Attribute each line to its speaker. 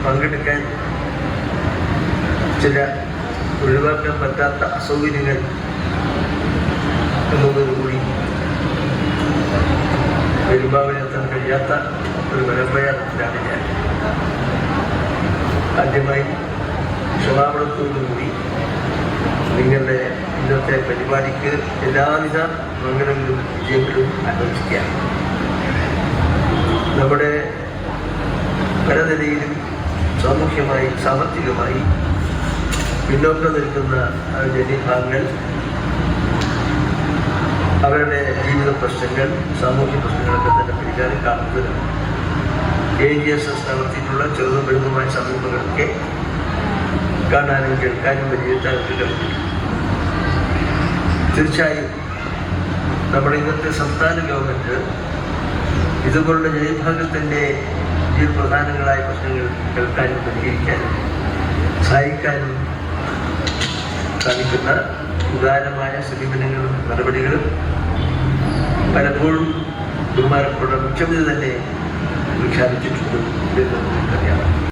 Speaker 1: പങ്കെടുക്കാൻ ചില ഒഴിവാക്കാൻ പറ്റാത്ത അസൗകര്യങ്ങൾ എന്നതോടുകൂടി പെരുമ്പാവൂരിലെത്താൻ കഴിയാത്ത ഒരു വിളംബരത്തിലാണ് ഞാൻ. ആദ്യമായി ക്ഷമാപണത്തോടുകൂടി നിങ്ങളുടെ ഇന്നത്തെ പരിപാടിക്ക് എല്ലാവിധ മംഗളങ്ങളും വിജയങ്ങളും ആഘോഷിക്കാം. നമ്മുടെ പല നിലയിലും സാമൂഹ്യമായി സാമ്പത്തികമായി പിന്നോക്കം നിൽക്കുന്ന ജനവിഭാഗങ്ങൾ അവരുടെ ജീവിത പ്രശ്നങ്ങൾ, സാമൂഹ്യ പ്രശ്നങ്ങളൊക്കെ തന്നെ പരിഹാരം കാണുന്നതിന് AGSS നടത്തിയിട്ടുള്ള ചെറുതും വലുതുമായ സമീപങ്ങളൊക്കെ കാണാനും കേൾക്കാനും വിലയിരുത്താനും കഴിഞ്ഞു. തീർച്ചയായും നമ്മുടെ ഇന്നത്തെ സംസ്ഥാന ഗവൺമെൻറ് ഇതുപോലുള്ള ജനവിഭാഗത്തിൻ്റെ ജീവിത പ്രധാനങ്ങളായ പ്രശ്നങ്ങൾ കേൾക്കാനും പരിഹരിക്കാനും സഹായിക്കാനും സാധിക്കുന്ന ഉദാരമായ സമീപനങ്ങളും നടപടികളും പലപ്പോഴും ബഹുമാനപ്പെട്ട മുഖ്യമന്ത്രി തന്നെ പ്രഖ്യാപിച്ചിട്ടുണ്ട് എന്ന് നമുക്കറിയാം.